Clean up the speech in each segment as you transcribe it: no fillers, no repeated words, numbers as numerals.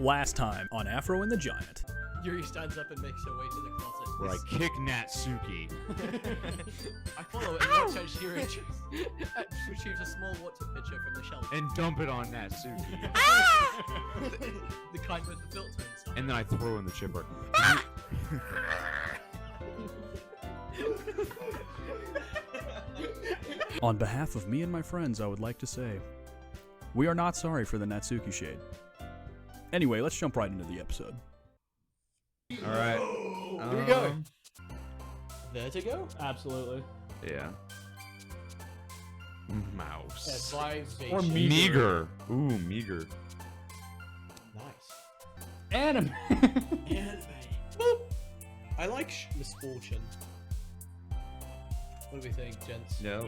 Last time on Afro and the Giant. Yuri stands up and makes her way to the closet. Where I kick Natsuki. I follow it and watch as she retrieves a small water pitcher from the shelf. And dump it on Natsuki. The kind with the filter inside. And then I throw in the chipper. On behalf of me and my friends, I would like to say, we are not sorry for the Natsuki shade. Anyway, let's jump right into the episode. Alright. Here we go. Vertigo? Absolutely. Yeah. Mouse. Advisation. Or me. Meager. Ooh, meager. Nice. Anime. I like misfortune. What do we think, gents? Yeah,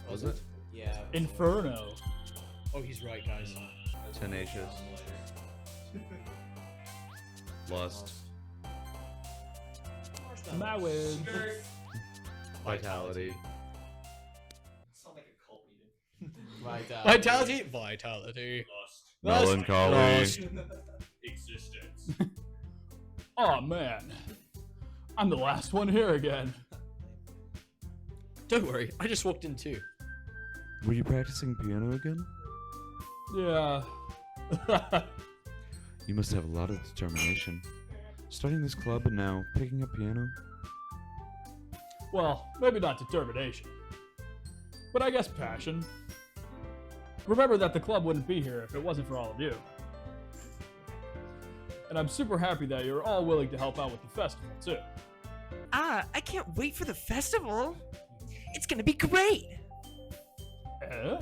was it? Yeah. Inferno. Oh, he's right, guys. Tenacious. Lust. My win. Vitality. Vitality. Vitality. Melancholy. Existence. Oh man, I'm the last one here again. Don't worry, I just walked in too. Were you practicing piano again? Yeah. You must have a lot of determination. Starting this club and now picking up piano. Well, maybe not determination, but I guess passion. Remember that the club wouldn't be here if it wasn't for all of you. And I'm super happy that you're all willing to help out with the festival, too. I can't wait for the festival. It's gonna be great. Eh?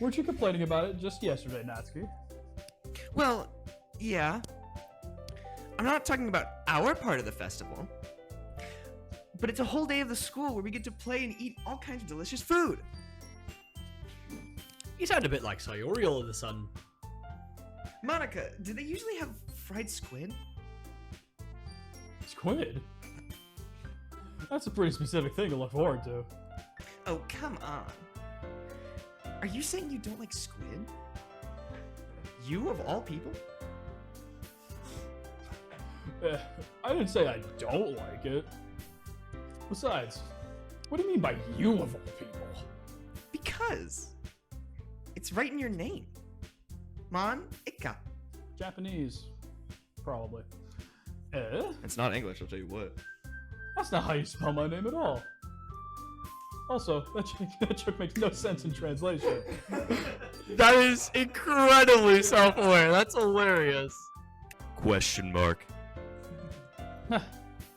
Weren't you complaining about it just yesterday, Natsuki? Well, yeah. I'm not talking about our part of the festival. But it's a whole day of the school where we get to play and eat all kinds of delicious food. You sound a bit like Sayori all of a sudden. Monica, do they usually have fried squid? Squid? That's a pretty specific thing to look forward to. Oh, come on. Are you saying you don't like squid? You of all people? I didn't say I don't like it. Besides, what do you mean by you of all people? Because it's right in your name. Mon Ika. Japanese. Probably. Eh? It's not English, I'll tell you what. That's not how you spell my name at all. Also, that joke makes no sense in translation. That is incredibly self-aware. That's hilarious. Question mark.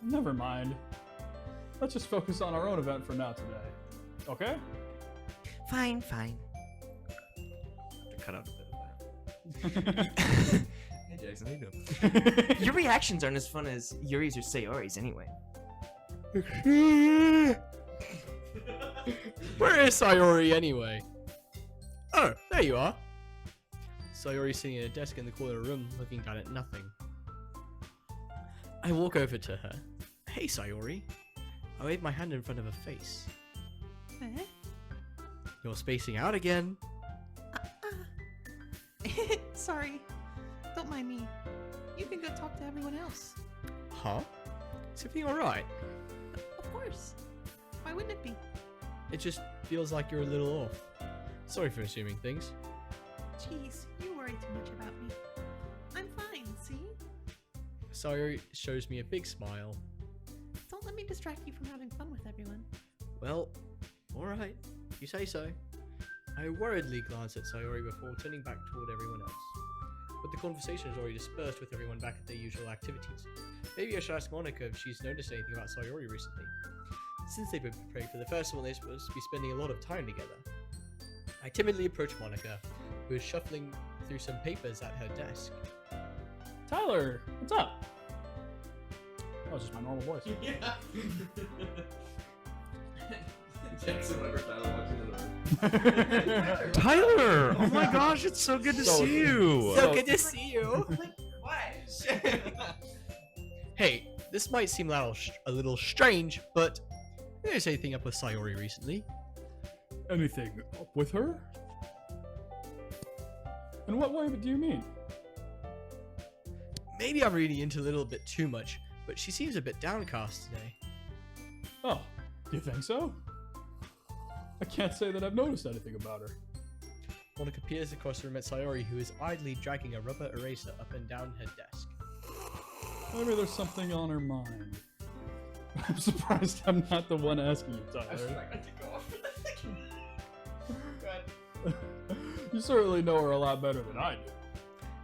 Never mind. Let's just focus on our own event for now today. Okay? Fine, fine. Cut out a bit of that. Hey Jackson, how you doing? Your reactions aren't as fun as Yuri's or Sayori's anyway. Where is Sayori anyway? Oh, there you are. Sayori's sitting at a desk in the corner of the room, looking down at nothing. I walk over to her. Hey, Sayori. I wave my hand in front of her face. Eh? You're spacing out again. Sorry. Don't mind me. You can go talk to everyone else. Huh? Is everything alright? Of course. Why wouldn't it be? It just feels like you're a little off. Sorry for assuming things. Jeez, you worry too much about me. I'm fine, see? Sayori shows me a big smile. Don't let me distract you from having fun with everyone. Well, alright. You say so. I worriedly glance at Sayori before turning back toward everyone else. But the conversation is already dispersed with everyone back at their usual activities. Maybe I should ask Monica if she's noticed anything about Sayori recently. Since they've been preparing for the festival, they're supposed to be spending a lot of time together. I timidly approach Monica, who is shuffling through some papers at her desk. Tyler, what's up? That was just my normal voice. Yeah. Tyler! Oh my gosh, it's so good to see you! So good to see you! Hey, this might seem a little strange, but there's anything up with Sayori recently? Anything up with her? In what way do you mean? Maybe I'm reading into a little bit too much, but she seems a bit downcast today. Oh, you think so? I can't say that I've noticed anything about her. Monica peers across the room at Sayori, who is idly dragging a rubber eraser up and down her desk. Maybe there's something on her mind. I'm surprised I'm not the one asking you, Tyler. You certainly know her a lot better than I do.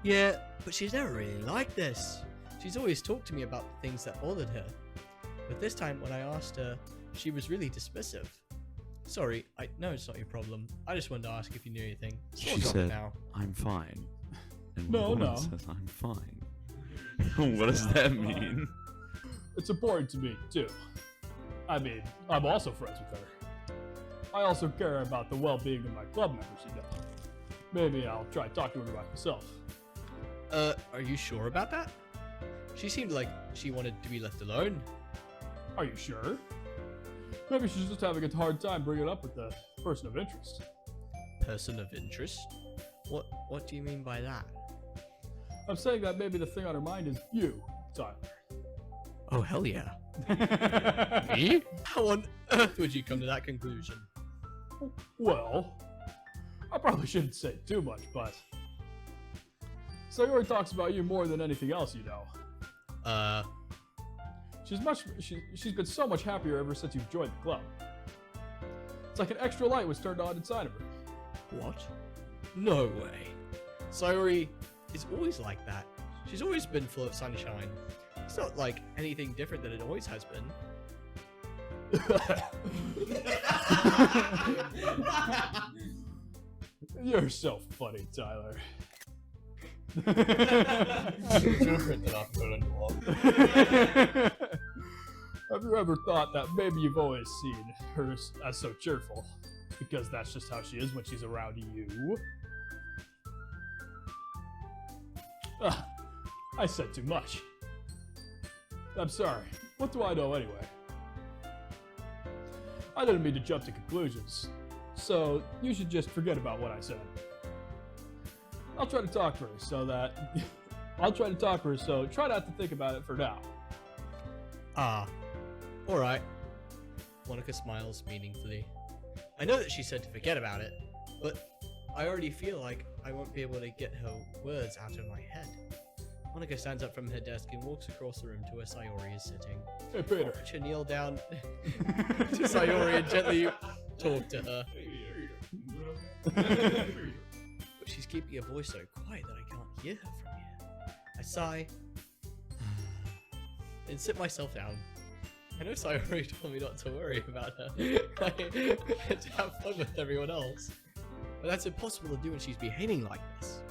Yeah, but she's never really like this. She's always talked to me about the things that bothered her. But this time, when I asked her, she was really dismissive. Sorry, I know it's not your problem. I just wanted to ask if you knew anything. So She I'll drop it said, now. I'm fine. And No, when the no. woman says, I'm fine. What does that mean? It's important to me, too. I mean, I'm also friends with her. I also care about the well-being of my club members, you know. Maybe I'll try to talk to her about myself. Are you sure about that? She seemed like she wanted to be left alone. Are you sure? Maybe she's just having a hard time bringing it up with the person of interest. Person of interest? What do you mean by that? I'm saying that maybe the thing on her mind is you, Tyler. Oh, hell yeah. Me? How on earth would you come to that conclusion? Well, I probably shouldn't say too much, but Sayori talks about you more than anything else, you know. She's been so much happier ever since you've joined the club. It's like an extra light was turned on inside of her. What? No way. Sayori is always like that. She's always been full of sunshine. It's not like anything different than it always has been. You're so funny, Tyler. Have you ever thought that maybe you've always seen her as so cheerful? Because that's just how she is when she's around you? I said too much. I'm sorry. What do I know anyway? I didn't mean to jump to conclusions, so you should just forget about what I said. I'll try to talk to her so try not to think about it for now. Ah, alright. Monica smiles meaningfully. I know that she said to forget about it, but I already feel like I won't be able to get her words out of my head. Monica stands up from her desk and walks across the room to where Sayori is sitting. Hey, Peter. Watch her kneel down to Sayori and gently talk to her. But she's keeping her voice so quiet that I can't hear her from here. I sigh and sit myself down. I know Sayori told me not to worry about her and to have fun with everyone else, but that's impossible to do when she's behaving like this.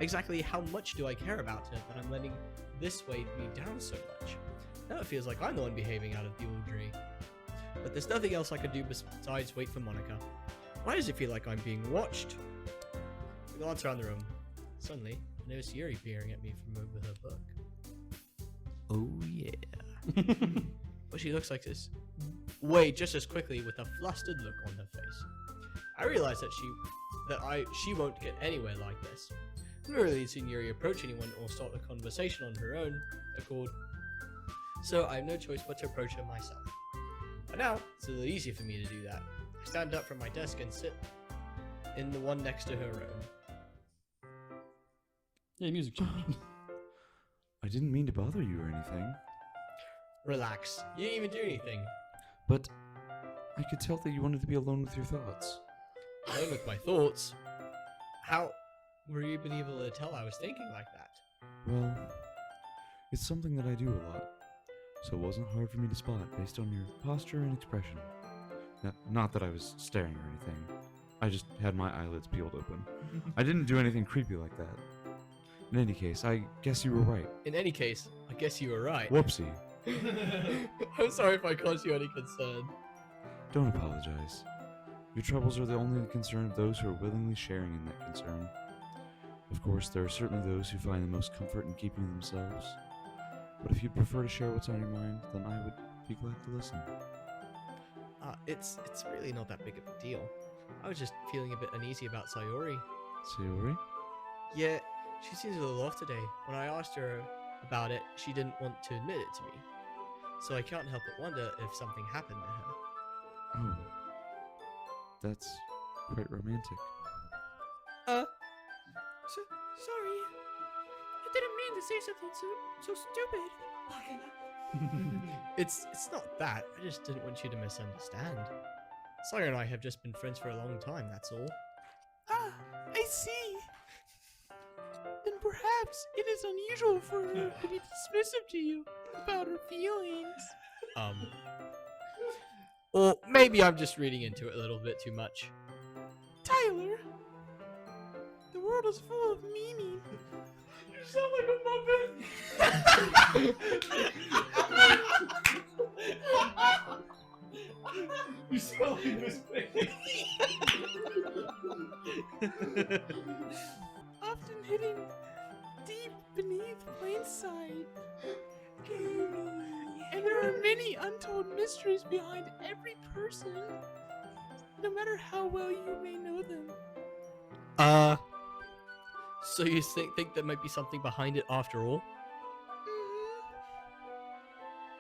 Exactly how much do I care about her that I'm letting this weigh me down so much? Now it feels like I'm the one behaving out of the ordinary. But there's nothing else I can do besides wait for Monica. Why does it feel like I'm being watched? I glance around the room. Suddenly, I notice Yuri peering at me from over her book. Oh yeah. But she looks like this. Wait, just as quickly with a flustered look on her face. I realize that she won't get anywhere like this. I've never really seen Yuri approach anyone or start a conversation on her own accord, so I have no choice but to approach her myself. But now, it's a little easier for me to do that. I stand up from my desk and sit in the one next to her own. Yeah, music change. I didn't mean to bother you or anything, Relax. You didn't even do anything. but I could tell that you wanted to be alone with your thoughts. Alone with my thoughts. How were you even able to tell I was thinking like that? Well, it's something that I do a lot, so it wasn't hard for me to spot based on your posture and expression. Not that I was staring or anything. I just had my eyelids peeled open. I didn't do anything creepy like that. In any case, I guess you were right. In any case, I guess you were right. Whoopsie. I'm sorry if I caused you any concern. Don't apologize. Your troubles are the only concern of those who are willingly sharing in that concern. Of course, there are certainly those who find the most comfort in keeping themselves. But if you'd prefer to share what's on your mind, then I would be glad to listen. It's really not that big of a deal. I was just feeling a bit uneasy about Sayori. Sayori? Yeah, she seems a little off today. When I asked her about it, she didn't want to admit it to me. So I can't help but wonder if something happened to her. Oh, that's quite romantic. Sorry. I didn't mean to say something so stupid. It's not that. I just didn't want you to misunderstand. Sayori and I have just been friends for a long time, that's all. Ah, I see. Then perhaps it is unusual for her to be dismissive to you about her feelings. Or maybe I'm just reading into it a little bit too much. Tyler, the world is full of meaning. You sound like a muppet. You sound like this baby. Often hidden deep beneath plain sight. And there are many untold mysteries behind every person, no matter how well you may know them. So you think there might be something behind it after all?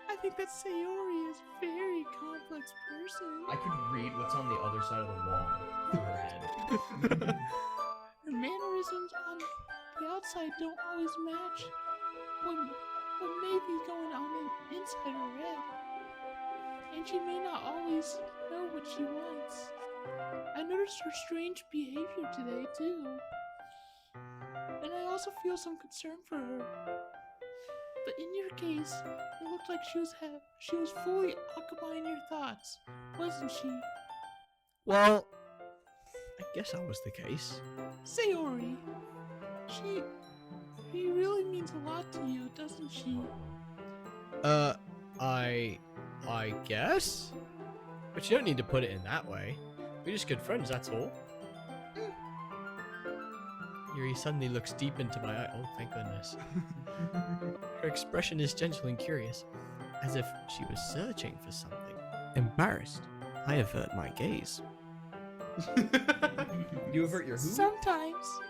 I think that Sayori is a very complex person. I could read what's on the other side of the wall through her head. Her mannerisms on the outside don't always match what may be going on inside her head. And she may not always know what she wants. I noticed her strange behavior today, too. And I also feel some concern for her. But in your case, it looked like she was fully occupying your thoughts, wasn't she? Well, I guess that was the case. Sayori, she really means a lot to you, doesn't she? I guess? But you don't need to put it in that way. We're just good friends, that's all. Yuri suddenly looks deep into my eye. Oh, thank goodness. Her expression is gentle and curious, as if she was searching for something. Embarrassed, I avert my gaze. You avert your who? Sometimes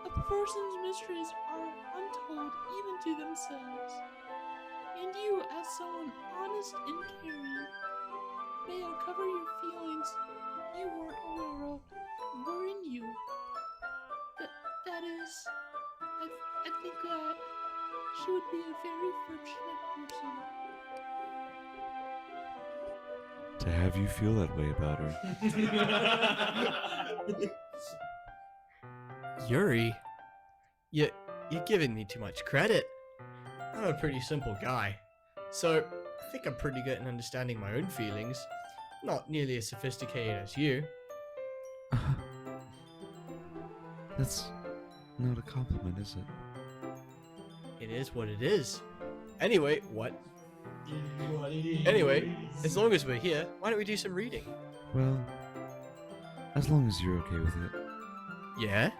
a person's mysteries are untold even to themselves. And you, as someone honest and caring, may uncover your feelings you weren't aware of were in you. That is, I think that she would be a very fortunate person. To have you feel that way about her. Yuri, you're giving me too much credit. I'm a pretty simple guy, so I think I'm pretty good at understanding my own feelings. Not nearly as sophisticated as you. That's not a compliment, is it? It is what it is. Anyway, what? Anyway, as long as we're here, why don't we do some reading? Well, as long as you're okay with it. Yeah?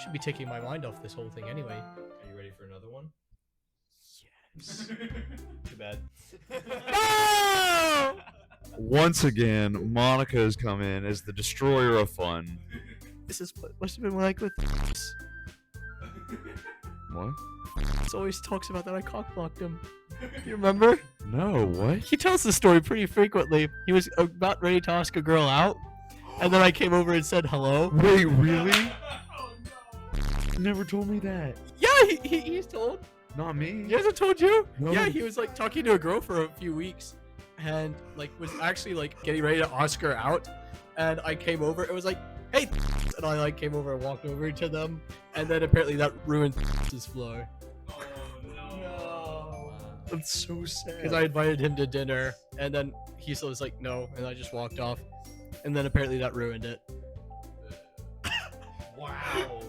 Should be taking my mind off this whole thing anyway. Are you ready for another one? Yes. Too bad. Once again, Monica has come in as the destroyer of fun. This is what must have been like with What? He always talks about that I cockblocked him. You remember? No, what? He tells the story pretty frequently. He was about ready to ask a girl out, and then I came over and said hello. Wait, really? You never told me that. Yeah, he's told. Not me. He hasn't told you? No. Yeah, he was like talking to a girl for a few weeks, and like was actually like getting ready to ask her out, and I came over. It was like, hey, and I like came over and walked over to them, and then apparently that ruined his flow. Oh no. That's so sad. Because I invited him to dinner, and then he still was like, no, and I just walked off. And then apparently that ruined it. Wow.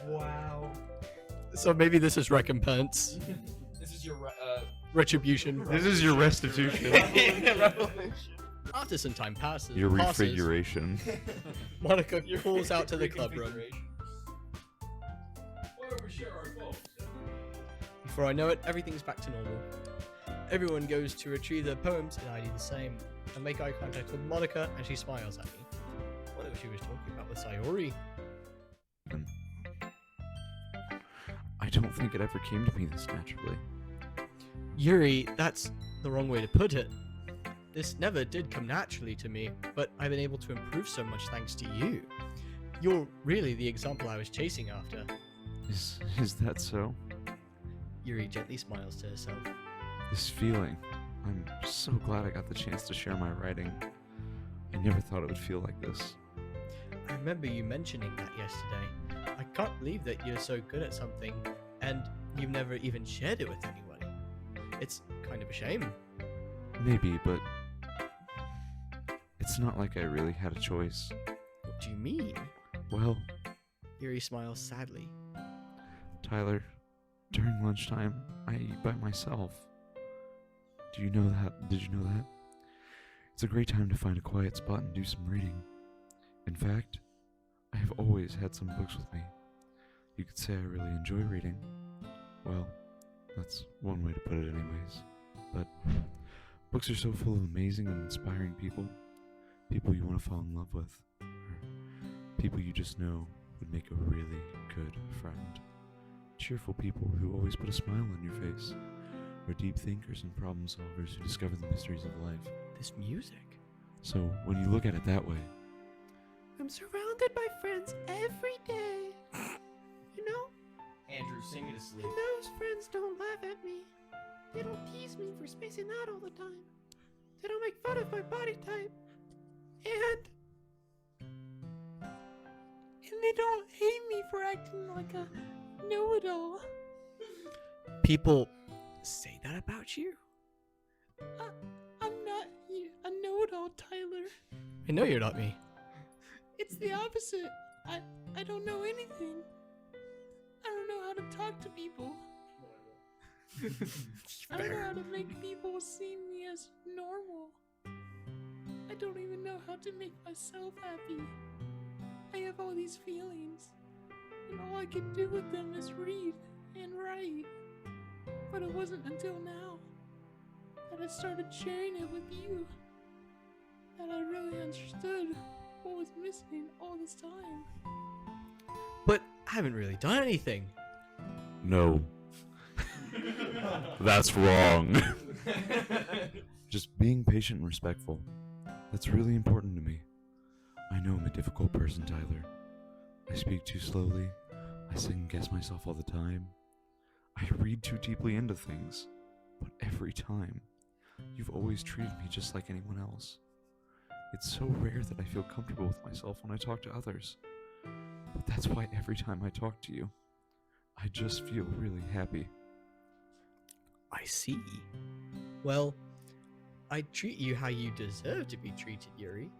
Wow. So maybe this is recompense. This is your Retribution. This is your restitution. After some time passes, Your refiguration. Monica pulls out to the club room. Where we share our clothes. Before I know it, everything's back to normal. Everyone goes to retrieve their poems, and I do the same. I make eye contact with Monica, and she smiles at me. I wonder what she was talking about with Sayori. don't think it ever came to me this naturally. Yuri, that's the wrong way to put it. This never did come naturally to me, but I've been able to improve so much thanks to you. You're really the example I was chasing after. Is that so? Yuri gently smiles to herself. This feeling, I'm so glad I got the chance to share my writing. I never thought it would feel like this. I remember you mentioning that yesterday. I can't believe that you're so good at something, and you've never even shared it with anybody. It's kind of a shame. Maybe, but it's not like I really had a choice. What do you mean? Well, Yuri smiles sadly. Tyler, during lunchtime, I eat by myself. Do you know that? Did you know that? It's a great time to find a quiet spot and do some reading. In fact, I have always had some books with me. You could say I really enjoy reading. Well, that's one way to put it anyways. But books are so full of amazing and inspiring people. People you want to fall in love with. Or people you just know would make a really good friend. Cheerful people who always put a smile on your face. Or deep thinkers and problem solvers who discover the mysteries of life. This music. So when you look at it that way, I'm surrounded by friends every day. You know? Andrew, sing me to sleep. And those friends don't laugh at me. They don't tease me for spacing out all the time. They don't make fun of my body type. And they don't hate me for acting like a know-it-all. People say that about you? I'm not a know-it-all, Tyler. I know you're not me. It's the opposite. I don't know anything. I don't know how to talk to people. I don't know how to make people see me as normal. I don't even know how to make myself happy. I have all these feelings, and all I can do with them is read and write. But it wasn't until now that I started sharing it with you that I really understood what was missing all this time. But I haven't really done anything. no. That's wrong. Just being patient and respectful. That's really important to me. I know I'm a difficult person, Tyler. I speak too slowly. I second guess myself all the time. I read too deeply into things. But every time, you've always treated me just like anyone else. It's so rare that I feel comfortable with myself when I talk to others. But that's why every time I talk to you, I just feel really happy. I see. Well, I treat you how you deserve to be treated, Yuri.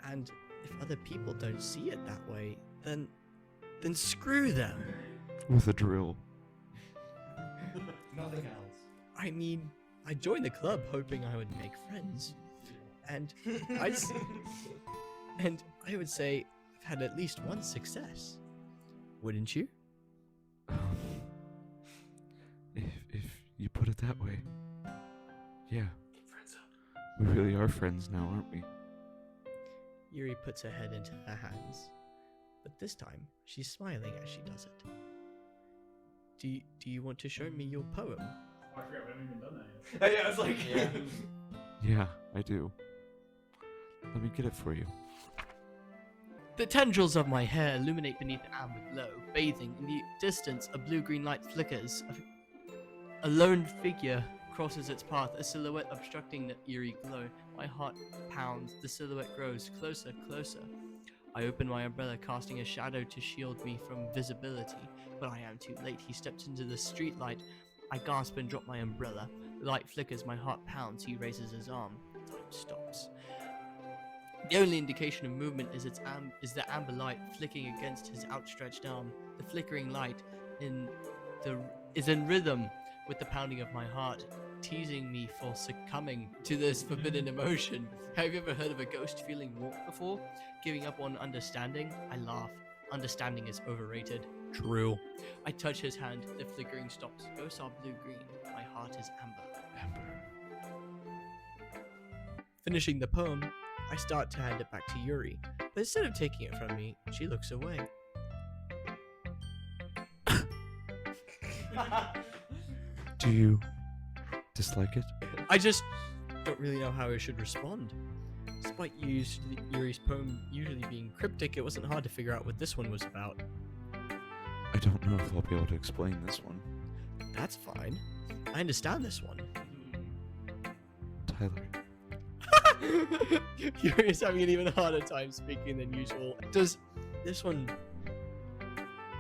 And if other people don't see it that way, then screw them. With a drill. Nothing else. I mean, I joined the club hoping I would make friends. And and I would say I've had at least one success. Wouldn't you? If you put it that way. Yeah. We really are friends now, aren't we? Yuri puts her head into her hands, but this time she's smiling as she does it. Do you want to show me your poem? Oh, I forgot we haven't even done that yet. Yeah, I was like, yeah. Yeah, I do. Let me get it for you. The tendrils of my hair illuminate beneath an amber glow, bathing in the distance a blue-green light flickers. A lone figure crosses its path, a silhouette obstructing the eerie glow. My heart pounds, the silhouette grows closer, closer. I open my umbrella, casting a shadow to shield me from visibility, but I am too late. He steps into the street light. I gasp and drop my umbrella. The light flickers, my heart pounds. He raises his arm. Time stops. The only indication of movement is the amber light flicking against his outstretched arm. The flickering light is in rhythm with the pounding of my heart, teasing me for succumbing to this forbidden emotion. Have you ever heard of a ghost feeling warmth before? Giving up on understanding? I laugh. Understanding is overrated. True. I touch his hand. The flickering stops. Ghosts are blue-green. My heart is amber. Finishing the poem, I start to hand it back to Yuri, but instead of taking it from me, she looks away. Do you dislike it? I just don't really know how I should respond. Despite Yuri's poem usually being cryptic, it wasn't hard to figure out what this one was about. I don't know if I'll be able to explain this one. That's fine. I understand this one. Tyler. Yuri is having an even harder time speaking than usual. Does this one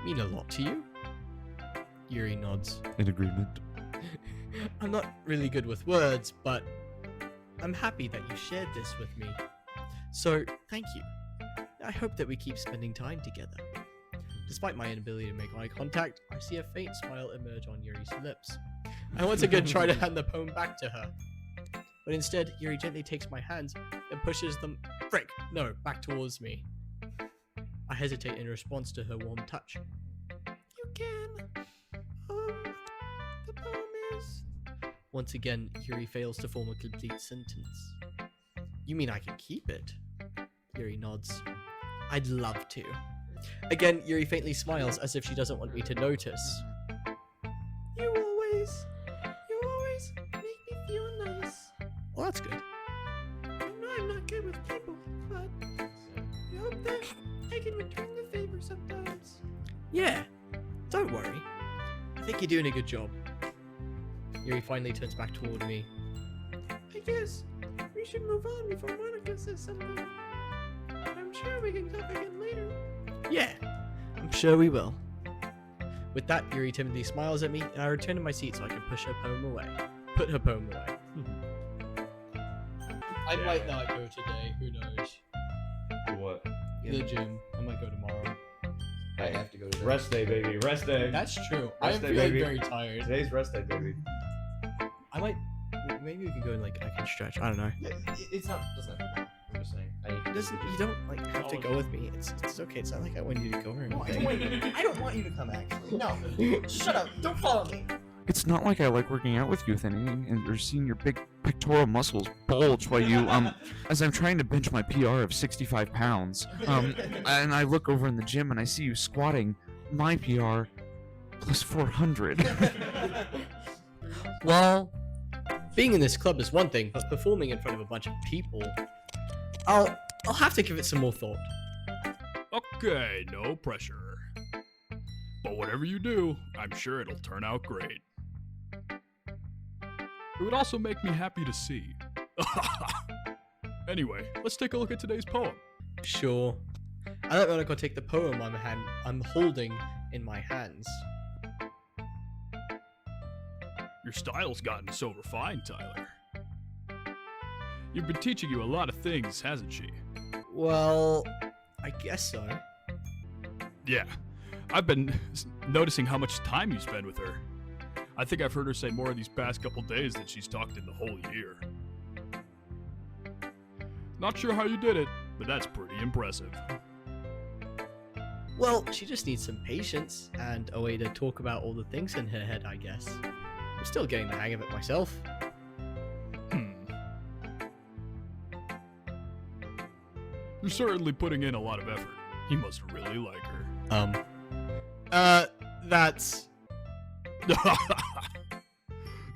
mean a lot to you? Yuri nods. In agreement. I'm not really good with words, but I'm happy that you shared this with me. So, thank you. I hope that we keep spending time together. Despite my inability to make eye contact, I see a faint smile emerge on Yuri's lips. I once again try to hand the poem back to her. But instead, Yuri gently takes my hands and pushes them back towards me. I hesitate in response to her warm touch. You can. The poem is... Once again, Yuri fails to form a complete sentence. You mean I can keep it? Yuri nods. I'd love to. Again, Yuri faintly smiles as if she doesn't want me to notice. You always make me feel nice. Well, that's good. I know I'm not good with people, but I hope that I can return the favor sometimes. Yeah, don't worry. I think you're doing a good job. Yuri finally turns back toward me. I guess we should move on before Monica says something. I'm sure we can talk again later. Yeah, I'm sure we will. With that, Yuri timidly smiles at me, and I return to my seat so I can put her poem away. I might not go today, who knows? What? The gym. I might go tomorrow. I have to go to rest day, baby. Rest day. That's true. I am Rest day, feeling baby. very tired. Today's rest day, baby. I might... Maybe we can go and, I can stretch. I don't know. Yeah, it's not. Doesn't have to be. I'm just saying. You don't, have to go with me. It's okay. It's not like I want you to go or anything. I don't want you to come, actually. No. Shut up. Don't follow me. It's not like I like working out with you with anything, and you're seeing your big pectoral muscles bulge while you, as I'm trying to bench my PR of 65 pounds. And I look over in the gym and I see you squatting my PR plus 400. Well, being in this club is one thing, but performing in front of a bunch of people, I'll have to give it some more thought. Okay, no pressure. But whatever you do, I'm sure it'll turn out great. It would also make me happy to see. Anyway, let's take a look at today's poem. Sure. I let Monica take the poem I'm holding in my hands. Your style's gotten so refined, Tyler. You've been teaching you a lot of things, hasn't she? Well, I guess so. Yeah, I've been noticing how much time you spend with her. I think I've heard her say more these past couple days than she's talked in the whole year. Not sure how you did it, but that's pretty impressive. Well, she just needs some patience and a way to talk about all the things in her head, I guess. I'm still getting the hang of it myself. You're certainly putting in a lot of effort. He must really like her. That's...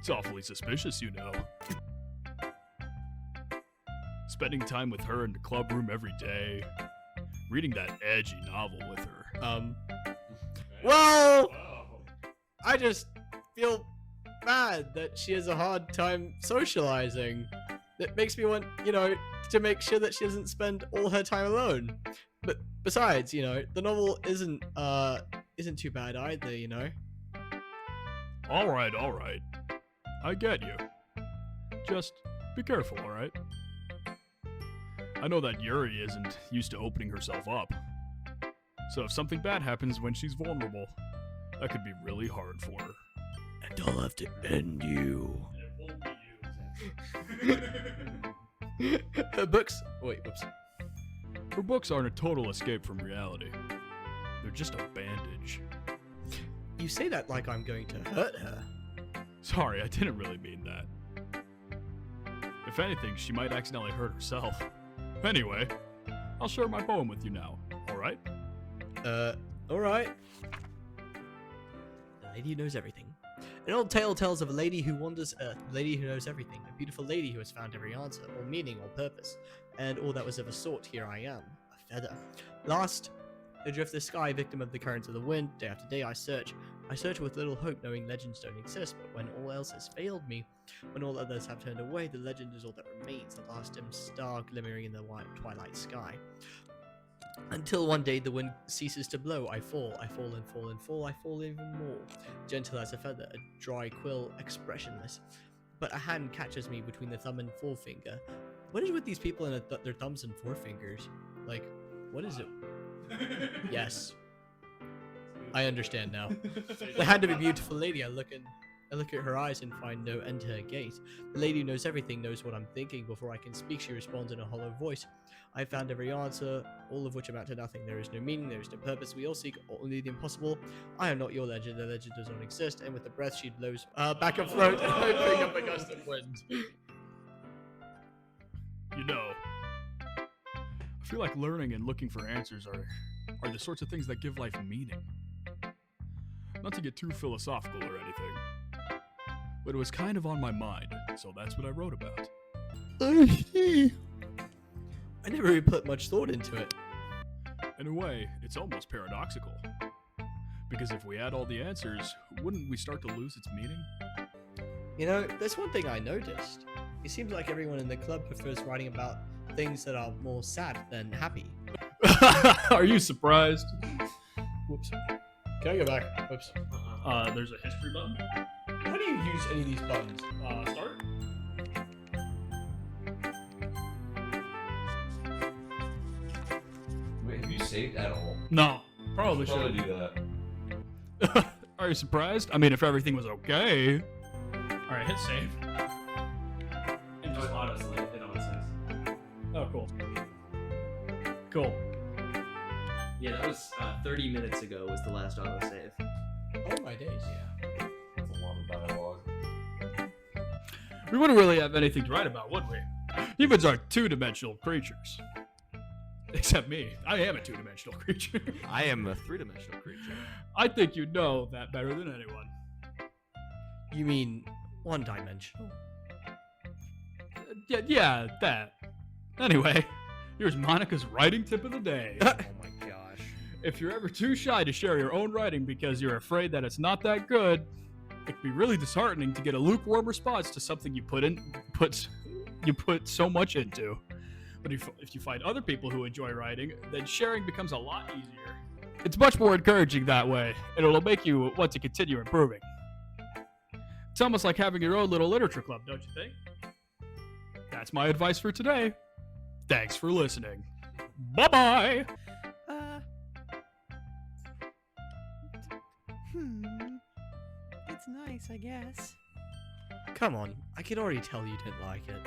It's awfully suspicious, you know. Spending time with her in the club room every day. Reading that edgy novel with her. Well, I just feel bad that she has a hard time socializing. That makes me want, to make sure that she doesn't spend all her time alone. But besides, the novel isn't too bad either, All right. I get you. Just be careful, all right? I know that Yuri isn't used to opening herself up. So if something bad happens when she's vulnerable, that could be really hard for her. And I'll have to end you. Her books... Wait, whoops. Her books aren't a total escape from reality. They're just a bandage. You say that like I'm going to hurt her. Sorry, I didn't really mean that. If anything, she might accidentally hurt herself. Anyway, I'll share my poem with you now, alright? Alright. The lady who knows everything. An old tale tells of a lady who wanders Earth, a lady who knows everything, a beautiful lady who has found every answer, or meaning, or purpose, and all that was ever sought. Here I am, a feather. Lost, adrift the sky, victim of the currents of the wind. Day after day I search with little hope, knowing legends don't exist. But when all else has failed me, when all others have turned away, the legend is all that remains, the last dim star glimmering in the white twilight sky. Until one day the wind ceases to blow, I fall and fall and fall, I fall even more. Gentle as a feather, a dry quill, expressionless. But a hand catches me between the thumb and forefinger. What is with these people and their thumbs and forefingers? Like, what is it? Yes. I understand now. The hand of a beautiful lady, I look at her eyes and find no end to her gaze. The lady who knows everything knows what I'm thinking. Before I can speak, she responds in a hollow voice. I found every answer, all of which amount to nothing. There is no meaning, there is no purpose. We all seek only the impossible. I am not your legend, the legend does not exist. And with the breath she blows back and float, hoping up a gust of wind. You know, I feel like learning and looking for answers are the sorts of things that give life meaning. Not to get too philosophical or anything, but it was kind of on my mind, so that's what I wrote about. I never really put much thought into it. In a way, it's almost paradoxical. Because if we had all the answers, wouldn't we start to lose its meaning? You know, there's one thing I noticed. It seems like everyone in the club prefers writing about things that are more sad than happy. Are you surprised? Whoops. Can I go back? Whoops. There's a history button. How do you use any of these buttons? Start. Wait, have you saved at all? No, probably Probably should. do that. Are you surprised? I mean, if everything was okay. All right, hit save. And just Honestly, it always says. Oh, cool. Cool. Yeah, that was 30 minutes ago was the last autosave. Oh my days. Yeah. That's a lot of dialogue. We wouldn't really have anything to write about, would we? Humans are two-dimensional creatures. Except me. I am a two-dimensional creature. I am a three-dimensional creature. I think you know that better than anyone. You mean one-dimensional? Yeah, that. Anyway, here's Monica's writing tip of the day. Oh my gosh. If you're ever too shy to share your own writing because you're afraid that it's not that good, it can be really disheartening to get a lukewarm response to something you put so much into. But if you find other people who enjoy writing, then sharing becomes a lot easier. It's much more encouraging that way, and it'll make you want to continue improving. It's almost like having your own little literature club, don't you think? That's my advice for today. Thanks for listening. Bye-bye! It's nice, I guess. Come on, I can already tell you didn't like it.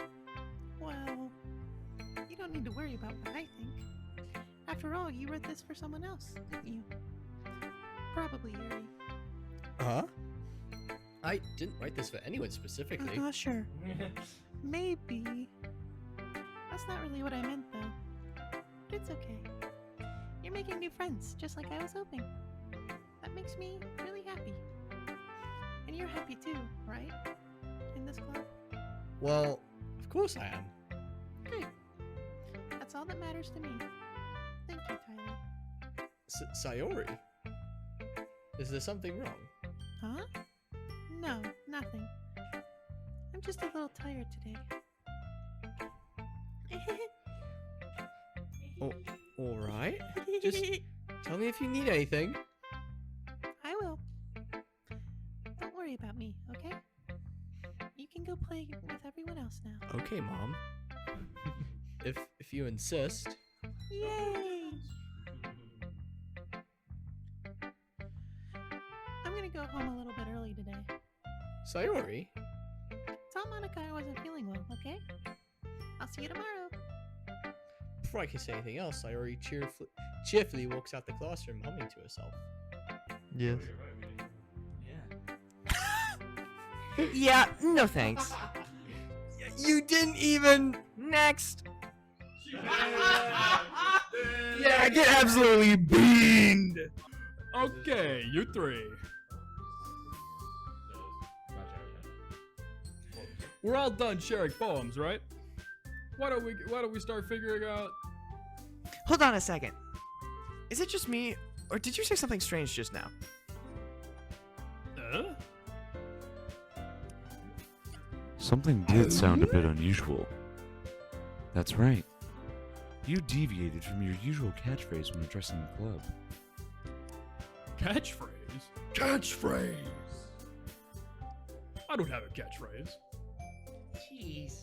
Well, you don't need to worry about what I think. After all, you wrote this for someone else, didn't you? Probably Yuri. Huh? I didn't write this for anyone specifically. Sure. Maybe. That's not really what I meant, though. But it's okay. You're making new friends, just like I was hoping. That makes me really happy. And you're happy too, right? In this club? Well, of course I am. Good. That's all that matters to me. Thank you, Tyler. Sayori? Is there something wrong? Huh? No, nothing. I'm just a little tired today. Alright. Just tell me if you need anything. I will. Don't worry about me, okay? You can go play with everyone else now. Okay, Mom. if you insist. Yay! I'm gonna go home a little bit early today. Sayori? Tell Monica I wasn't feeling well, okay? I'll see you tomorrow. Before I can say anything else, Sayori cheerfully walks out the classroom humming to herself. Yes. Yeah, no thanks. You didn't even... Next! Yeah, get absolutely beamed! Okay, you three. we're all done sharing poems, right? Why don't we start figuring out? Hold on a second. Is it just me, or did you say something strange just now? Something did sound a bit unusual. That's right. You deviated from your usual catchphrase when addressing the club. Catchphrase? Catchphrase! I don't have a catchphrase. Jeez.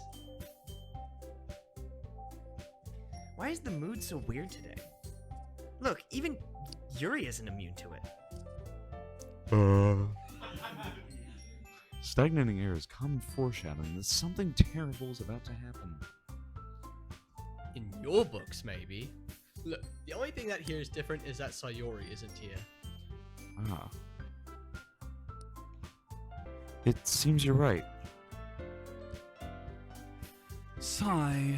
Why is the mood so weird today? Look, even Yuri isn't immune to it. Stagnating air is common foreshadowing that something terrible is about to happen. In your books, maybe. Look, the only thing that here is different is that Sayori isn't here. Ah. It seems you're right. Sigh.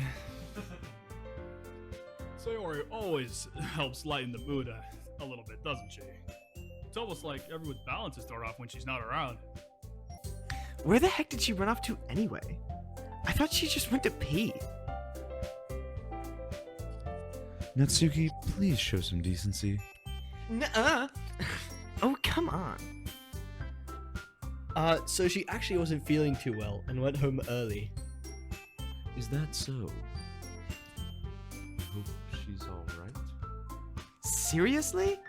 Sayori always helps lighten the mood a little bit, doesn't she? It's almost like everyone's balance is thrown off when she's not around. Where the heck did she run off to anyway? I thought she just went to pee. Natsuki, please show some decency. Nuh-uh. Oh, come on. So she actually wasn't feeling too well and went home early. Is that so? Hope she's alright. Seriously?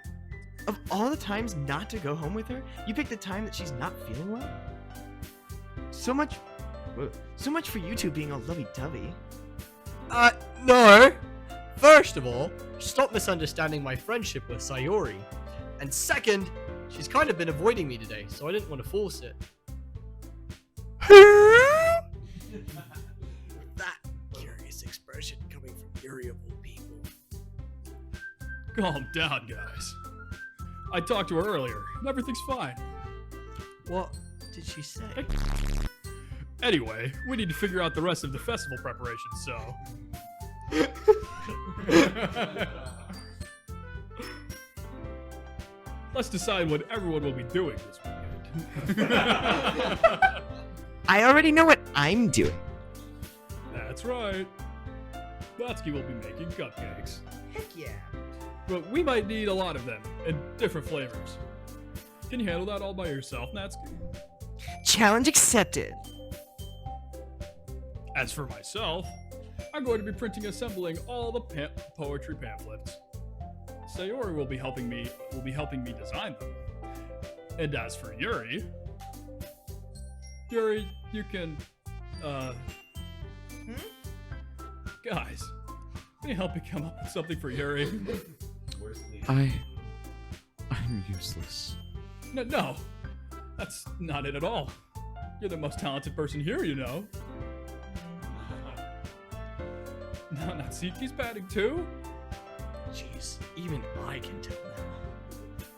Of all the times not to go home with her, you picked the time that she's not feeling well? So much for you two being all lovey-dovey. No! First of all, stop misunderstanding my friendship with Sayori. And second, she's kind of been avoiding me today, so I didn't want to force it. That curious expression coming from Yuri of all people. Calm down, guys. I talked to her earlier, and everything's fine. What did she say? Anyway, we need to figure out the rest of the festival preparations, so... Let's decide what everyone will be doing this weekend. I already know what I'm doing. That's right. Natsuki will be making cupcakes. Heck yeah. But we might need a lot of them, in different flavors. Can you handle that all by yourself, Natsuki? Challenge accepted. As for myself, I'm going to be printing and assembling all the poetry pamphlets. Sayori will be helping me design them. And as for Yuri, you can guys, can you help me come up with something for Yuri? I'm useless. No, that's not it at all. You're the most talented person here, you know. Now Natsuki's batting too? Jeez, even I can tell now.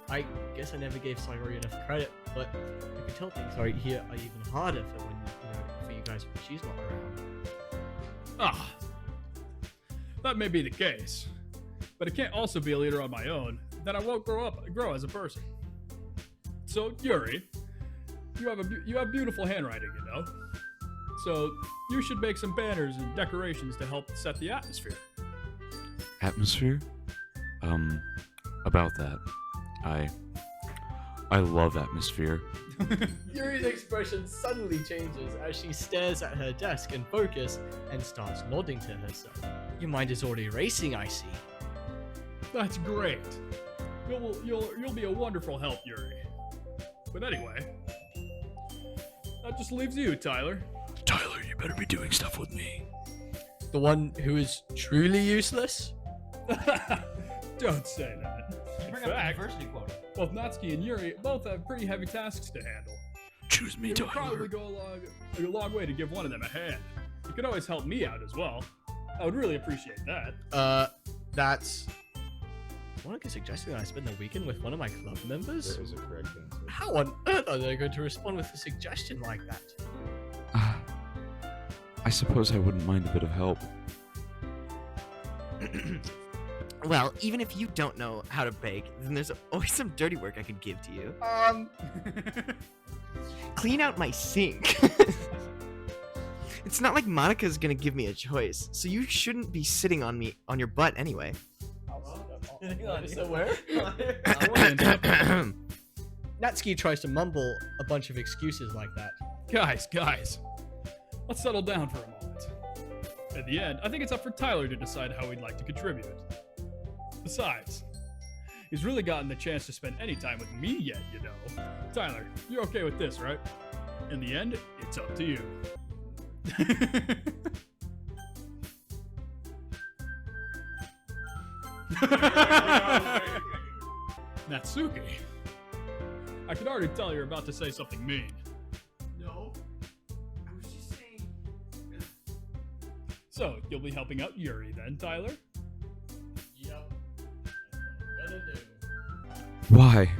I guess I never gave Sayori enough credit, but I can tell things right here are even harder for when for you guys when she's not around. Ah, that may be the case, but I can't also be a leader on my own. Then I won't grow as a person. So Yuri, you have beautiful handwriting, you know. So you should make some banners and decorations to help set the atmosphere. Atmosphere? About that. I love atmosphere. Yuri's expression suddenly changes as she stares at her desk in focus and starts nodding to herself. Your mind is already racing, I see. That's great. You'll be a wonderful help, Yuri. But anyway, that just leaves you, Tyler. Tyler, you better be doing stuff with me. The one who is truly useless? Don't say that. In Bring up the fact, diversity quota. both Natsuki and Yuri both have pretty heavy tasks to handle. Choose me, It would Tyler. probably go a long way to give one of them a hand. You could always help me out as well. I would really appreciate that. That's... Monica suggesting that I spend the weekend with one of my club members? There is a correct answer. How on earth are they going to respond with a suggestion like that? I suppose I wouldn't mind a bit of help. Well, even if you don't know how to bake, then there's always some dirty work I could give to you. Clean out my sink. It's not like Monica's gonna give me a choice, so you shouldn't be sitting on your butt anyway. So where? Natsuki tries to mumble a bunch of excuses like that. Guys, let's settle down for a moment. At the end, I think it's up for Tyler to decide how he'd like to contribute. Besides, he's really gotten the chance to spend any time with me yet, you know. Tyler, you're okay with this, right? In the end, it's up to you. Natsuki, I can already tell you're about to say something mean. No. I was just saying. So, you'll be helping out Yuri then, Tyler? Yep. That's what I'm gonna do. Why?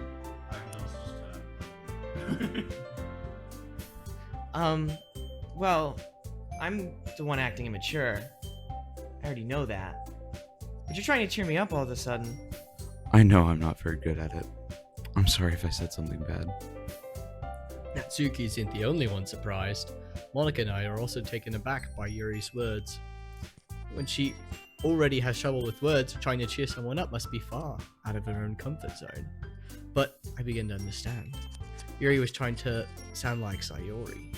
Well, I'm the one acting immature. I already know that. But you're trying to cheer me up all of a sudden. I know I'm not very good at it. I'm sorry if I said something bad. Natsuki isn't the only one surprised. Monica and I are also taken aback by Yuri's words. When she already has trouble with words, trying to cheer someone up must be far out of her own comfort zone. But I begin to understand. Yuri was trying to sound like Sayori.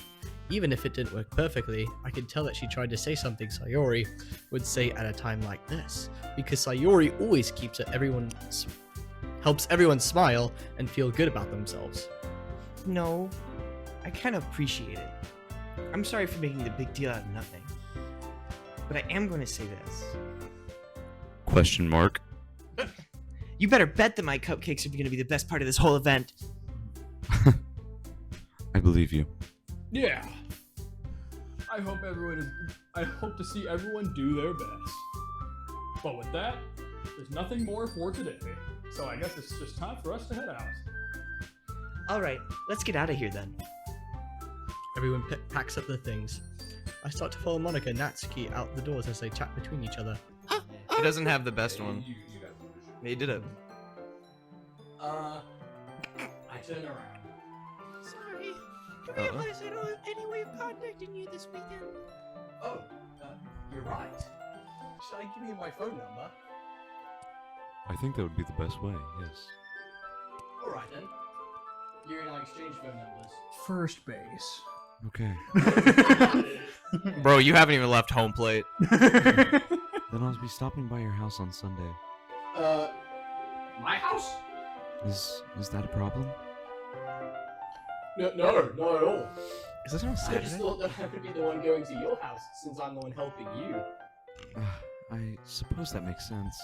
Even if it didn't work perfectly, I could tell that she tried to say something Sayori would say at a time like this, because Sayori always helps everyone smile and feel good about themselves. No, I kind of appreciate it. I'm sorry for making the big deal out of nothing. But I am going to say this. Question mark. You better bet that my cupcakes are going to be the best part of this whole event. I believe you. Yeah. I hope to see everyone do their best. But with that, there's nothing more for today. So I guess it's just time for us to head out. Alright, let's get out of here then. Everyone packs up their things. I start to follow Monica and Natsuki out the doors as they chat between each other. It doesn't have the best one. He did it. I turn around. Sorry. Do we have any way of contacting you this weekend? Oh, you're right. Should I give you my phone number? I think that would be the best way, yes. Alright then. You and I exchange phone numbers. First base. Okay. Bro, you haven't even left home plate. Then I'll be stopping by your house on Sunday. My house? Is that a problem? No, not at all. Is this on I just Saturday? thought that I would be the one going to your house since I'm the one helping you. I suppose that makes sense.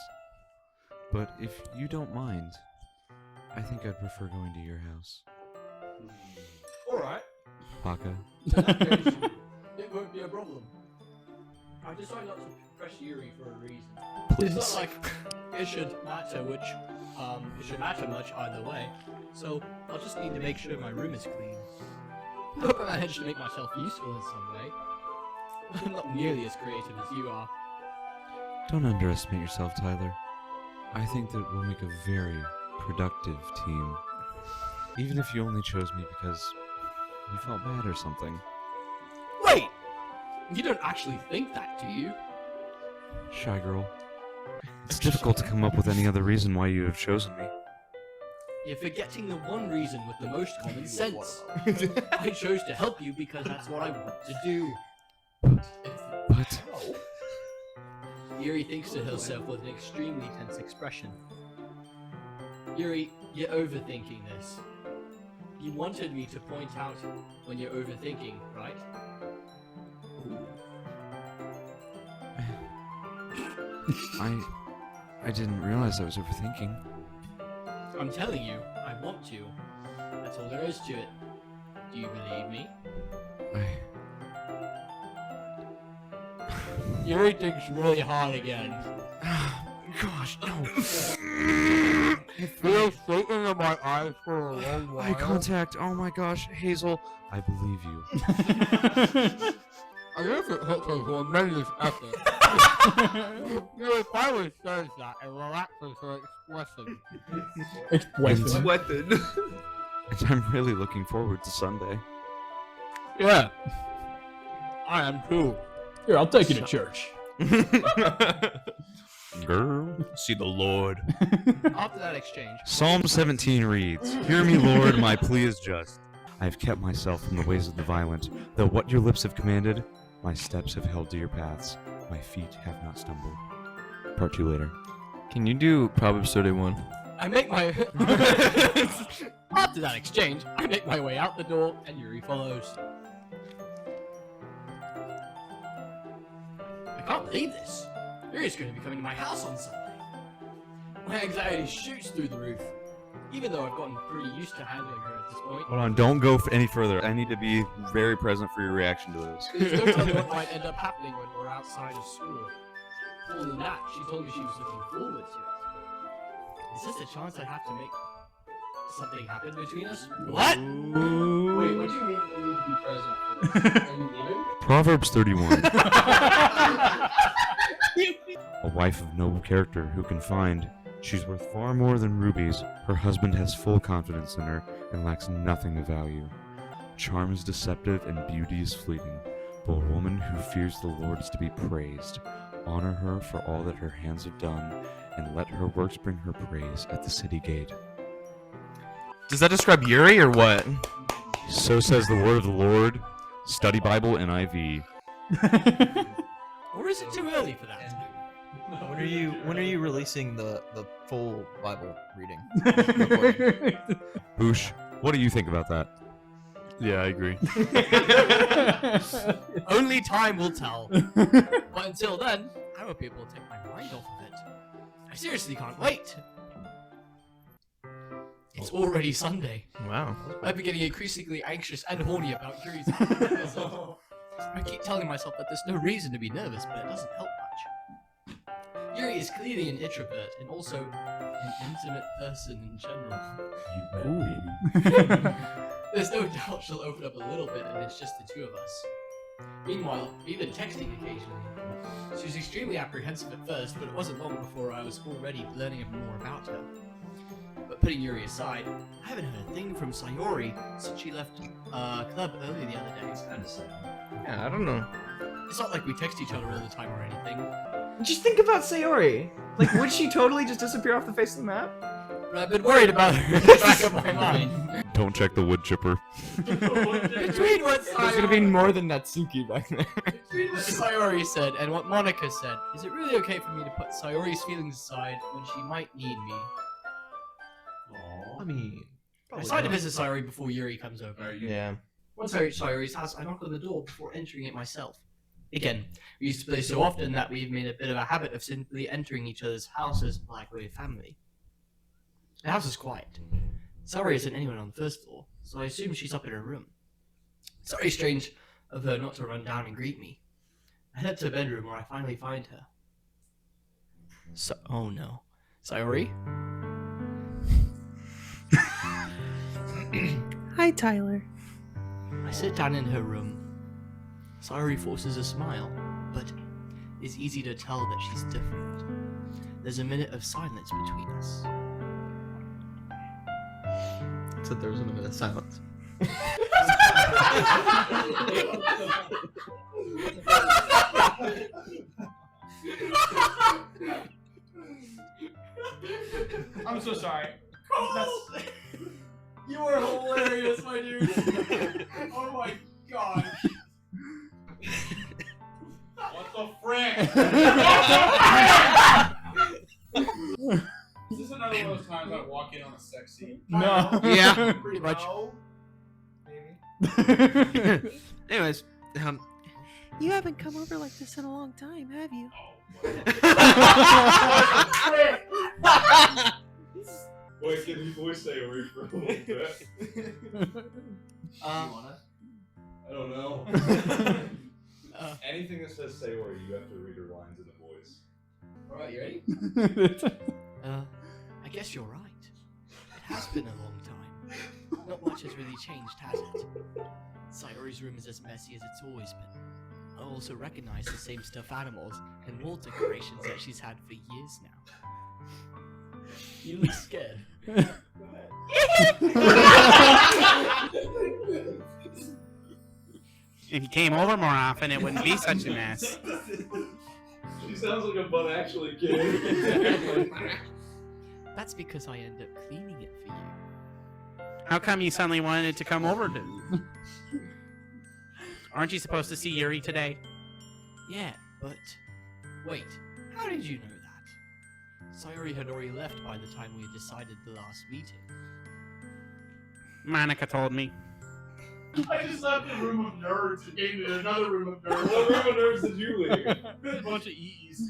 But if you don't mind, I think I'd prefer going to your house. Alright. Baka. It won't be a problem. I decided not to press Yuri for a reason. Please. It's not like it should matter it should matter much either way. So I'll just need to make sure my room is clean. I hope I managed to make myself useful in some way. I'm not nearly as creative as you are. Don't underestimate yourself, Tyler. I think that we'll make a very productive team. Even if you only chose me because you felt bad or something. Wait! You don't actually think that, do you? Shy girl. It's difficult to come up with any other reason why you have chosen me. You're forgetting the one reason with the most common sense. I chose to help you because that's what I want to do. But Yuri thinks to herself with an extremely tense expression. Yuri, you're overthinking this. You wanted me to point out when you're overthinking, right? I didn't realize I was overthinking. I'm telling you, I want to. That's all there is to it. Do you believe me? Yuri thinks really hard again. Gosh, no. It feels something in my eyes for a long while. Eye contact. Oh my gosh, Hazel. I believe you. I guess it took a tremendous effort. Yuri finally says that and relaxes her expression. Weapon. And I'm really looking forward to Sunday. Yeah. I am too. Here, I'll take you to church. Girl. See the Lord. After that exchange, Psalm 17 reads, Hear me, Lord, my plea is just. I have kept myself from the ways of the violent, though what your lips have commanded, my steps have held to your paths, my feet have not stumbled. Part 2 later. Can you do Proverbs 31? I make my after that exchange, I make my way out the door, and Yuri follows. I can't believe this. Yuri's going to be coming to my house on Sunday. My anxiety shoots through the roof, even though I've gotten pretty used to handling her at this point. Hold on, don't go any further. I need to be very present for your reaction to this. There's no telling what might end up happening when we're outside of school. More than that, she told me she was looking forward to it. Is this a chance I have to make something happen between us? What? Wait, what do you mean you need to be present for this? Are you leaving? Proverbs 31. A wife of noble character who can find she's worth far more than rubies. Her husband has full confidence in her and lacks nothing of value. Charm is deceptive and beauty is fleeting, but a woman who fears the Lord is to be praised. Honor her for all that her hands have done, and let her works bring her praise at the city gate. Does that describe Yuri or what? So says the word of the Lord. Study Bible NIV. Or is it too early for that? When are you releasing the full Bible reading? Boosh, what do you think about that? Yeah, I agree. Only time will tell. But until then, I won't be able to take my mind off of it. I seriously can't wait. It's already Sunday. Wow. I've been getting increasingly anxious and horny about Yuri's. I keep telling myself that there's no reason to be nervous, but it doesn't help much. Yuri is clearly an introvert and also an intimate person in general. There's no doubt she'll open up a little bit and it's just the two of us. Meanwhile, we've been texting occasionally. She was extremely apprehensive at first, but it wasn't long before I was already learning more about her. But putting Yuri aside, I haven't heard a thing from Sayori since she left club early the other day. Yeah, I don't know. It's not like we text each other all the time or anything. Just think about Sayori. Like, would she totally just disappear off the face of the map? But I've been worried about her in the back of my mind. Don't check the wood chipper. Between what There's gonna be more than Natsuki back there. Between what Sayori said and what Monica said, is it really okay for me to put Sayori's feelings aside when she might need me? I mean, I decided to visit Sayori before Yuri comes over. yeah. Once I reach Sayori's house, I knock on the door before entering it myself. Again, we used to play so often that we've made a bit of a habit of simply entering each other's houses like we're family. The house is quiet. Sayori isn't anyone on the first floor, so I assume she's up in her room. It's very strange of her not to run down and greet me. I head to her bedroom where I finally find her. Oh no. Sayori? Hi, Tyler. I sit down in her room. Sayori forces a smile, but it's easy to tell that she's different. There's a minute of silence between us. So there was a minute of silence. I'm so sorry. You are hilarious, my dude. Oh my god. What the frick? Is this another one of those times I walk in on a sex scene? No. Yeah, Pretty much. No? Maybe. Anyways, You haven't come over like this in a long time, have you? Wait, can you voice say a word for a little bit? You wanna? I don't know. Anything that says say or you have to read her lines in a voice. Alright, you ready? I guess you're right. It has been a long time. Not much has really changed, has it? Sayori's room is as messy as it's always been. I also recognize the same stuffed animals and wall decorations that she's had for years now. You look scared. If you came over more often, it wouldn't be such a mess. She sounds like a butt actually kid. That's because I end up cleaning it for you. How come you suddenly wanted to come over to... Aren't you supposed to see Yuri today? Yeah, but wait, how did you know that? Sayori had already left by the time we had decided the last meeting. Monica told me. I just left the room of nerds and came to another room of nerds. What room of nerds did you leave? A bunch of EEs.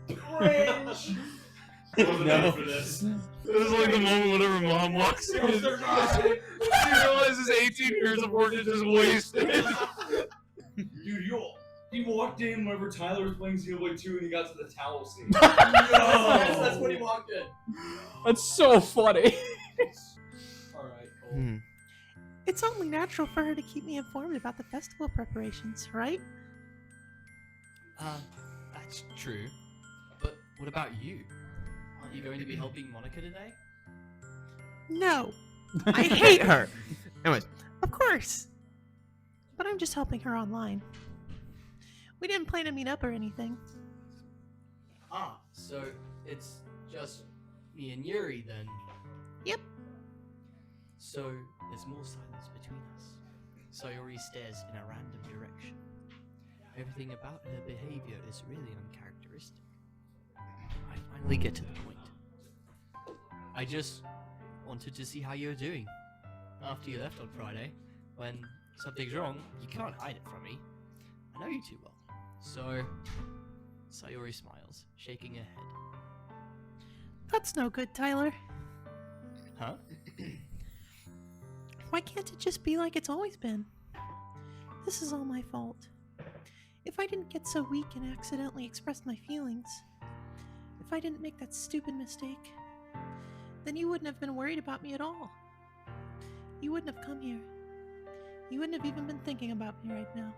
Cringe! Wasn't ready for this. This is like the moment whenever mom walks in. She realizes 18 years of work is just wasted. Dude, he walked in whenever Tyler was playing Xenoblade 2 and he got to the towel scene. That's when he walked in. That's so funny. Alright, cool. It's only natural for her to keep me informed about the festival preparations, right? That's true. But what about you? Aren't you going to be helping Monica today? No, I hate her. Anyways, of course. But I'm just helping her online. We didn't plan to meet up or anything. Ah, so it's just me and Yuri then? Yep. So there's more silence between us. Sayori stares in a random direction. Everything about her behavior is really uncharacteristic. I finally get to the point. I just wanted to see how you're doing. After you left on Friday, when something's wrong, you can't hide it from me. I know you too well. So, Sayori smiles, shaking her head. That's no good, Tyler. Huh? Why can't it just be like it's always been? This is all my fault. If I didn't get so weak and accidentally express my feelings, if I didn't make that stupid mistake, then you wouldn't have been worried about me at all. You wouldn't have come here. You wouldn't have even been thinking about me right now.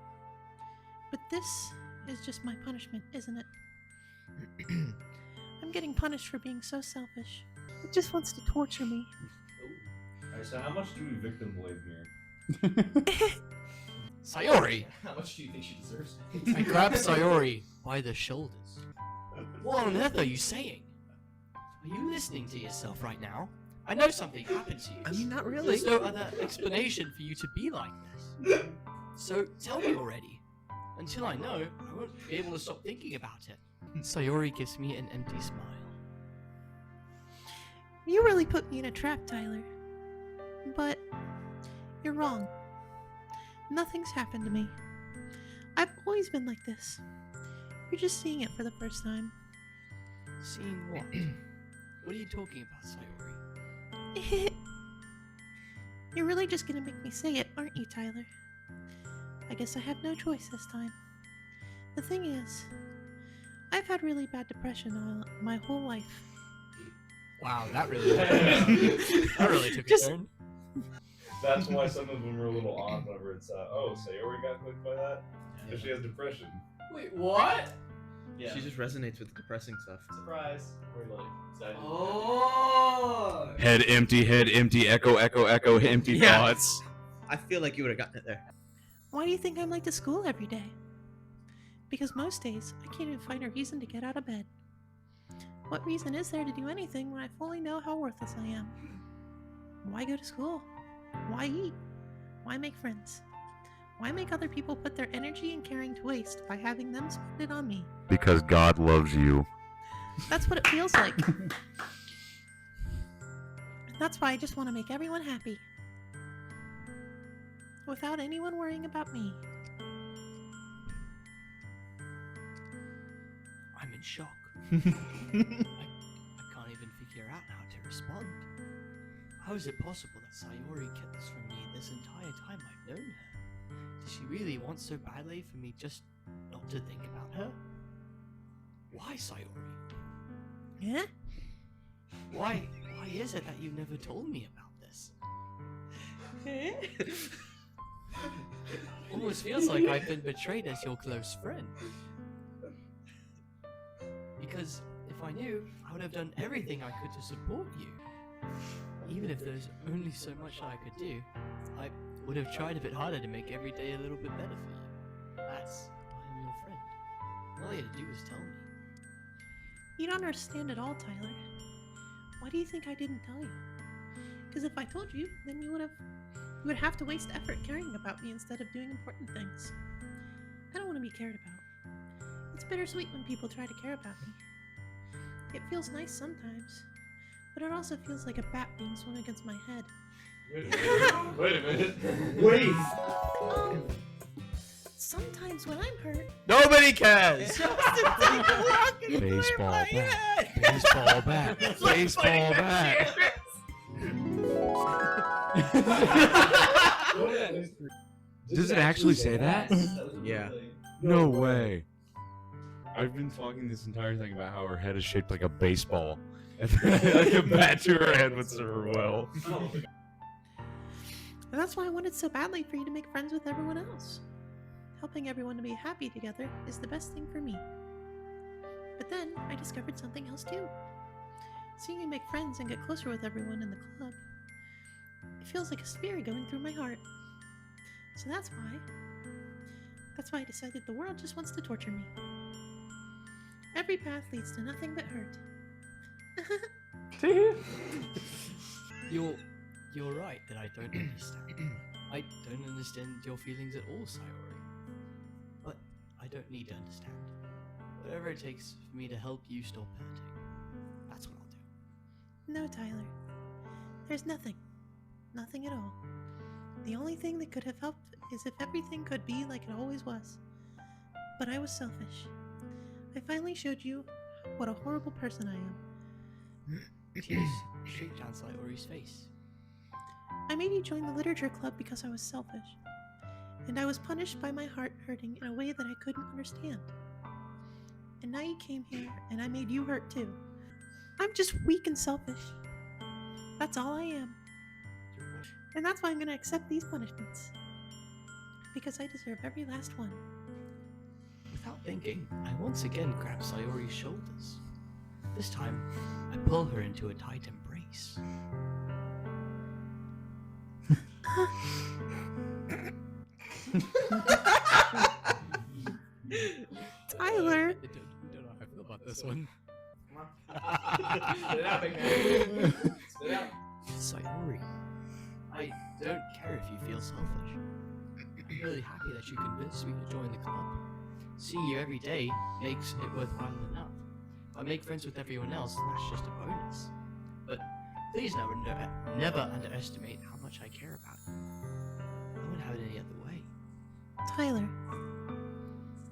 But this is just my punishment, isn't it? I'm getting punished for being so selfish. It just wants to torture me. Alright, so how much do we victim blame here? Sayori! How much do you think she deserves? I grab Sayori by the shoulders. What on earth are you saying? Are you listening to yourself right now? I know something happened to you. I mean, not really. There's no other explanation for you to be like this. So tell me already. Until I know, I won't be able to stop thinking about it. Sayori gives me an empty smile. You really put me in a trap, Tyler. But you're wrong. Nothing's happened to me. I've always been like this. You're just seeing it for the first time. Seeing what? What are you talking about, Sayori? You're really just gonna make me say it, aren't you, Tyler? I guess I have no choice this time. The thing is, I've had really bad depression my whole life. Wow, that really took a turn. That's why some of them are a little odd whenever it's, oh, Sayori got clicked by that? Because she has depression. Wait, what? Yeah. She just resonates with depressing stuff. Surprise. We're like excited. Oh! Head empty, echo, empty Yeah. thoughts. I feel like you would have gotten it there. Why do you think I'm late to school every day? Because most days, I can't even find a reason to get out of bed. What reason is there to do anything when I fully know how worthless I am? Why go to school? Why eat? Why make friends? Why make other people put their energy and caring to waste by having them spend it on me? Because God loves you. That's what it feels like. That's why I just want to make everyone happy. Without anyone worrying about me. I'm in shock. I can't even figure out how to respond. How is it possible that Sayori kept this from me this entire time I've known her? Does she really want so badly for me just not to think about her? Why, Sayori? Yeah? Why is it that you never told me about this? Almost feels like I've been betrayed as your close friend. Because if I knew, I would have done everything I could to support you. even if there's only so much I could do, I would have tried a bit harder to make every day a little bit better for you. That's why I'm your friend. All you had to do was tell me. You don't understand at all, Tyler. Why do you think I didn't tell you? Because if I told you, then you would have to waste effort caring about me instead of doing important things. I don't want to be cared about. It's bittersweet when people try to care about me. It feels nice sometimes, but it also feels like a bat being swung against my head. Wait a minute. Wait. Sometimes when I'm hurt, Nobody cares. Baseball bat. Baseball bat. Baseball bat. Does it actually say that? Yeah. No way. I've been talking this entire thing about how her head is shaped like a baseball. And like a bat to her head would serve her well. and that's why I wanted so badly for you to make friends with everyone else. Helping everyone to be happy together is the best thing for me. But then I discovered something else too. Seeing you make friends and get closer with everyone in the club, it feels like a spear going through my heart. So that's why I decided the world just wants to torture me. Every path leads to nothing but hurt. You're right that I don't understand. I don't understand your feelings at all, Sayori. But I don't need to understand. Whatever it takes for me to help you stop hurting, that's what I'll do. No, Tyler. There's nothing. Nothing at all. The only thing that could have helped is if everything could be like it always was. But I was selfish. I finally showed you what a horrible person I am. Tears streaked down Sayori's face. I made you join the literature club because I was selfish. And I was punished by my heart hurting in a way that I couldn't understand. And now you came here and I made you hurt too. I'm just weak and selfish. That's all I am. And that's why I'm going to accept these punishments. Because I deserve every last one. Without thinking, I once again grab Sayori's shoulders. This time, I pull her into a tight embrace. Tyler! I don't know how I feel about this one. Spit it out, big man. Spit it out. Sayori, I don't care if you feel selfish. I'm really happy that you convinced me to join the club. Seeing you every day makes it worthwhile enough. If I make friends with everyone else, then that's just a bonus. But please never underestimate how much I care about you. I wouldn't have it any other way. Tyler.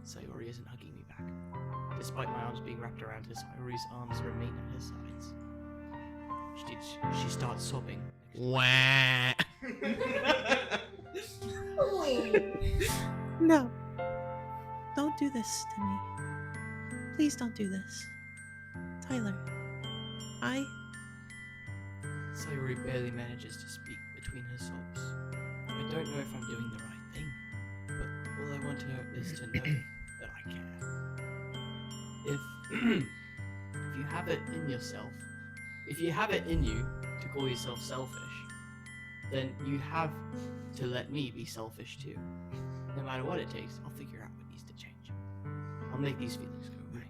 Sayori isn't hugging me back. Despite my arms being wrapped around her, Sayori's arms remain at her sides. She starts sobbing. Wah. No. Don't do this to me. Please don't do this. Tyler. Sayori barely manages to speak between her sobs. I don't know if I'm doing the right thing, but all I want her is to know that I care. If you have it in yourself, if you have it in you to call yourself selfish, then you have to let me be selfish too. No matter what it takes, I'll figure out what needs to change. I'll make these feelings go away.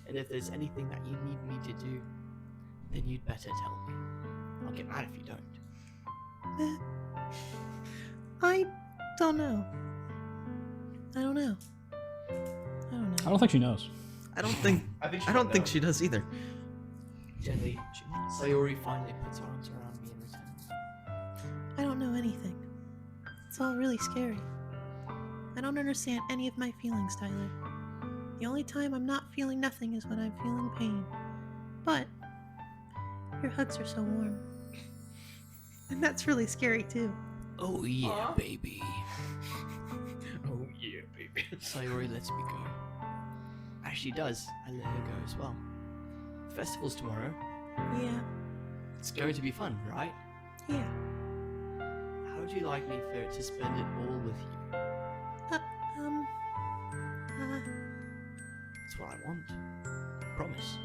And if there's anything that you need me to do, then you'd better tell me. I'll get mad if you don't. I don't know. I don't know. I don't think she knows. I don't think she does either. Gently, Sayori finally puts her arms around me and returns. I don't know anything. It's all really scary. I don't understand any of my feelings, Tyler. The only time I'm not feeling nothing is when I'm feeling pain. But your hugs are so warm. And that's really scary too. Oh yeah, baby. Oh yeah, baby. Sayori lets me go. As she does, I let her go as well. The festival's tomorrow. Yeah. It's going to be fun, right? Yeah. How would you like me to spend it all with you? That's what I want. Promise.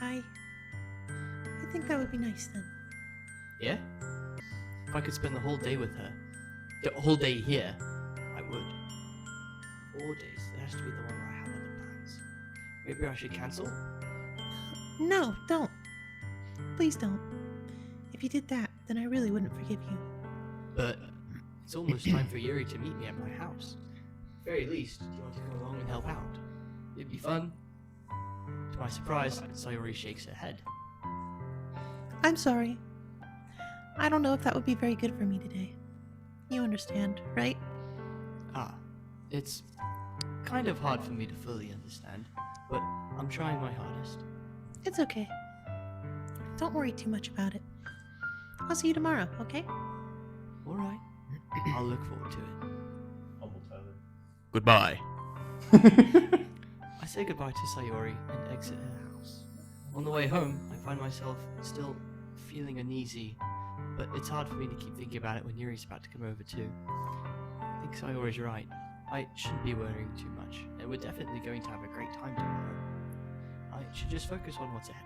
I think that would be nice then. Yeah? If I could spend the whole day with her, the whole day here, I would. 4 days, there has to be the one where I have other plans. Maybe I should cancel? No, don't. Please don't. If you did that, then I really wouldn't forgive you. But it's almost time for Yuri to meet me at my house. Very least, do you want to come along and help out? It'd be fun. To my surprise, Sayori shakes her head. I'm sorry. I don't know if that would be very good for me today. You understand, right? It's kind of hard for me to fully understand, but I'm trying my hardest. It's okay. Don't worry too much about it. I'll see you tomorrow, okay? Alright. I'll look forward to it. Humble Tyler. Goodbye. I say goodbye to Sayori and exit her house. On the way home, I find myself still feeling uneasy, but it's hard for me to keep thinking about it when Yuri's about to come over too. I think Sayori's right. I shouldn't be worrying too much, and we're definitely going to have a great time tomorrow. I should just focus on what's ahead.